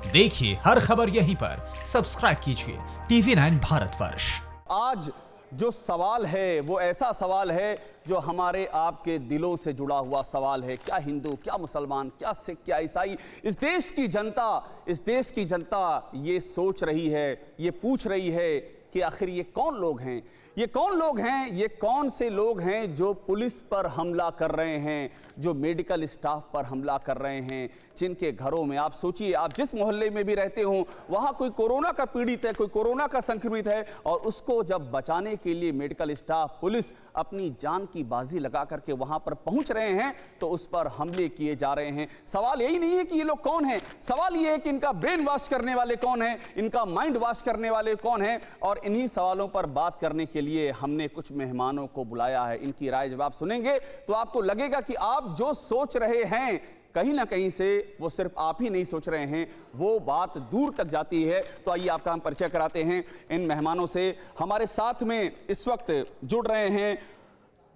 देखिए हर खबर यहीं पर, सब्सक्राइब कीजिए TV9 भारतवर्ष। आज जो सवाल है वो ऐसा सवाल है जो हमारे आपके दिलों से जुड़ा हुआ सवाल है। क्या हिंदू, क्या मुसलमान, क्या सिख, क्या ईसाई, इस देश की जनता ये सोच रही है, ये पूछ रही है कि आखिर ये कौन लोग हैं, ये कौन से लोग हैं जो पुलिस पर हमला कर रहे हैं, जो मेडिकल स्टाफ पर हमला कर रहे हैं, जिनके घरों में आप सोचिए, आप जिस मोहल्ले में भी रहते हो वहाँ कोई कोरोना का पीड़ित है, कोई कोरोना का संक्रमित है, और उसको जब बचाने के लिए मेडिकल स्टाफ, पुलिस अपनी जान की बाजी लगा करके वहाँ पर पहुँच रहे हैं तो उस पर हमले किए जा रहे हैं। सवाल यही नहीं है कि ये लोग कौन हैं, सवाल ये है कि इनका ब्रेन वॉश करने वाले कौन हैं, इनका माइंड वॉश करने वाले कौन हैं। और इन्हीं सवालों पर बात करने के लिए हमने कुछ मेहमानों को बुलाया है। इनकी राय जब आप सुनेंगे तो आपको लगेगा कि आप जो सोच रहे हैं कहीं ना कहीं से वो सिर्फ आप ही नहीं सोच रहे हैं, वो बात दूर तक जाती है। तो आइए आपका हम परिचय कराते हैं इन मेहमानों से। हमारे साथ में इस वक्त जुड़ रहे हैं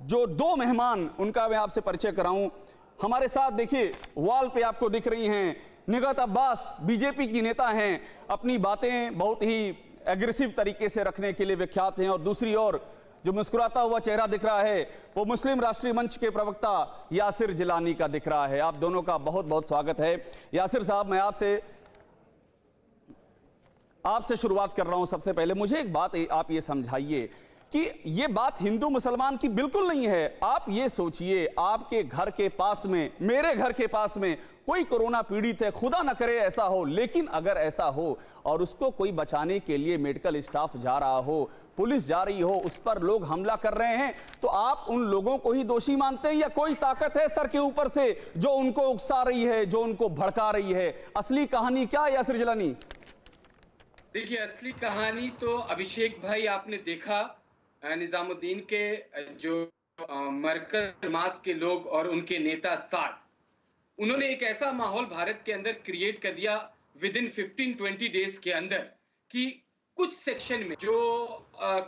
जो दो मेहमान, उनका मैं आपसे परिचय कराऊं। हमारे साथ देखिए वॉल पे आपको दिख रही हैं निगहत अब्बास, बीजेपी की नेता हैं, अपनी बातें बहुत ही एग्रेसिव तरीके से रखने के लिए विख्यात हैं। और दूसरी ओर जो मुस्कुराता हुआ चेहरा दिख रहा है वो मुस्लिम राष्ट्रीय मंच के प्रवक्ता यासिर जिलानी का दिख रहा है। आप दोनों का बहुत बहुत स्वागत है। यासिर साहब, मैं आपसे शुरुआत कर रहा हूं। सबसे पहले मुझे एक बात आप ये समझाइए कि ये बात हिंदू मुसलमान की बिल्कुल नहीं है। आप ये सोचिए, आपके घर के पास में, मेरे घर के पास में कोई कोरोना पीड़ित है, खुदा न करे ऐसा हो, लेकिन अगर ऐसा हो और उसको कोई बचाने के लिए मेडिकल स्टाफ जा रहा हो, पुलिस जा रही हो, उस पर लोग हमला कर रहे हैं, तो आप उन लोगों को ही दोषी मानते हैं या कोई ताकत है सर के ऊपर से जो उनको उकसा रही है, जो उनको भड़का रही है? असली कहानी क्या है यासिर जिलानी? देखिए, असली कहानी तो अभिषेक भाई आपने देखा, निजामुद्दीन के जो मरकज जमात के लोग और उनके नेता साथ, उन्होंने एक ऐसा माहौल भारत के अंदर क्रिएट कर दिया विद इन 15-20 डेज के अंदर कि कुछ सेक्शन में जो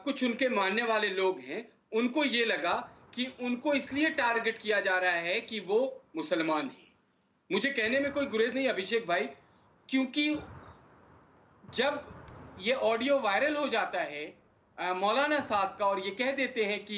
कुछ उनके मानने वाले लोग हैं, उनको ये लगा कि उनको इसलिए टारगेट किया जा रहा है कि वो मुसलमान हैं। मुझे कहने में कोई गुरेज नहीं अभिषेक भाई, क्योंकि जब ये ऑडियो वायरल हो जाता है मौलाना साहब का और ये कह देते हैं कि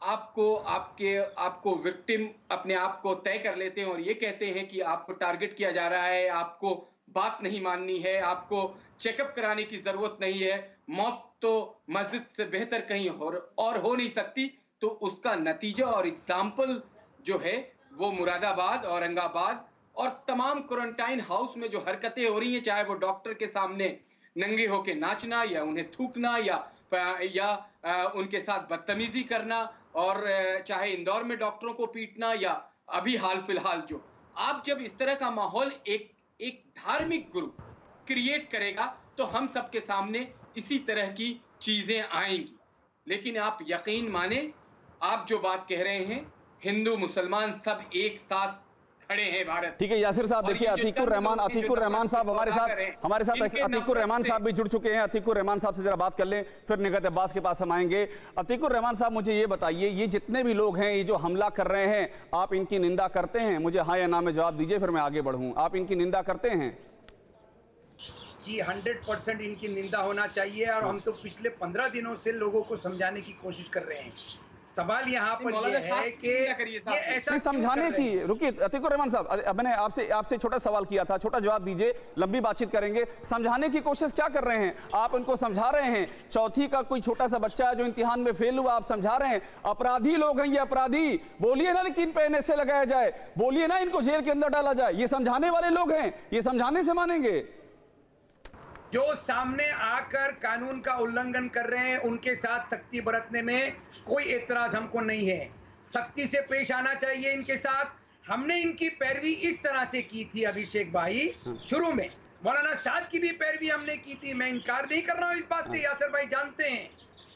आपको विक्टिम अपने आप को तय कर लेते हैं और ये कहते हैं कि आपको टारगेट किया जा रहा है, आपको बात नहीं माननी है, आपको चेकअप कराने की जरूरत नहीं है, मौत तो मस्जिद से बेहतर कहीं और हो नहीं सकती। तो उसका नतीजा और एग्जाम्पल जो है वो मुरादाबाद, औरंगाबाद और तमाम क्वारंटाइन हाउस में जो हरकतें हो रही हैं, चाहे वो डॉक्टर के सामने नंगे होके नाचना या उन्हें थूकना या उनके साथ बदतमीजी करना, और चाहे इंदौर में डॉक्टरों को पीटना, या अभी हाल फिलहाल जो आप जब इस तरह का माहौल एक धार्मिक ग्रुप क्रिएट करेगा तो हम सबके सामने इसी तरह की चीजें आएंगी। लेकिन आप यकीन माने, आप जो बात कह रहे हैं, हिंदू मुसलमान सब एक साथ खड़े हैं भारत। ठीक है यासिर साहब, देखिए अतीकुर रहमान साहब हमारे साथ अतीकुर रहमान साहब भी जुड़ चुके हैं। अतीकुर रहमान साहब से जरा बात कर लें, फिर निगहत अब्बास के पास हम आएंगे। अतीकुर रहमान साहब, मुझे ये बताइए, ये जितने भी लोग हैं, ये जो हमला कर रहे हैं, आप इनकी निंदा करते हैं? मुझे हाँ या ना में जवाब दीजिए, फिर मैं आगे बढ़ूं। आप इनकी निंदा करते हैं? जी 100% इनकी निंदा होना चाहिए, और हम तो पिछले 15 दिनों से लोगों को समझाने की कोशिश कर रहे हैं। सवाल यहाँ पर यह है कि ये ऐसा समझाने की, रुकिए अतीकुर रहमान साहब, मैंने आपसे छोटा सवाल किया था, छोटा जवाब दीजिए, लंबी बातचीत करेंगे। समझाने की कोशिश क्या कर रहे हैं आप? उनको समझा रहे हैं, चौथी का कोई छोटा सा बच्चा है जो इम्तिहान में फेल हुआ, आप समझा रहे हैं। अपराधी लोग हैं ये, अपराधी, बोलिए ना कि इन पे NSA लगाया जाए, बोलिए ना इनको जेल के अंदर डाला जाए, ये समझाने वाले लोग हैं, ये समझाने से मानेंगे? जो सामने आकर कानून का उल्लंघन कर रहे हैं उनके साथ सख्ती बरतने में कोई एतराज हमको नहीं है। सख्ती से पेश आना चाहिए इनके साथ। हमने इनकी पैरवी इस तरह से की थी अभिषेक भाई, शुरू में मौलाना साहब की भी पैरवी हमने की थी, मैं इनकार नहीं कर रहा हूँ इस बात से, यासिर भाई जानते हैं।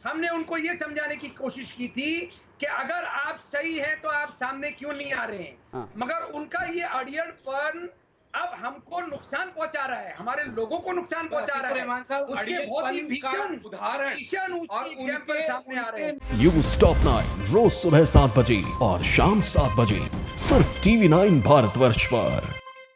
हमने उनको ये समझाने की कोशिश की थी कि अगर आप सही हैं तो आप सामने क्यों नहीं आ रहे हैं, मगर उनका ये अड़ियलपन अब हमको नुकसान पहुंचा रहा है, हमारे लोगों को नुकसान पहुंचा रहा है। उसके बहुत ही भीषण उदाहरण और एग्जाम्पल सामने आ रहे हैं। न्यूज़ टॉप 9 रोज सुबह 7 बजे और शाम 7 बजे सिर्फ TV9 भारतवर्ष पर।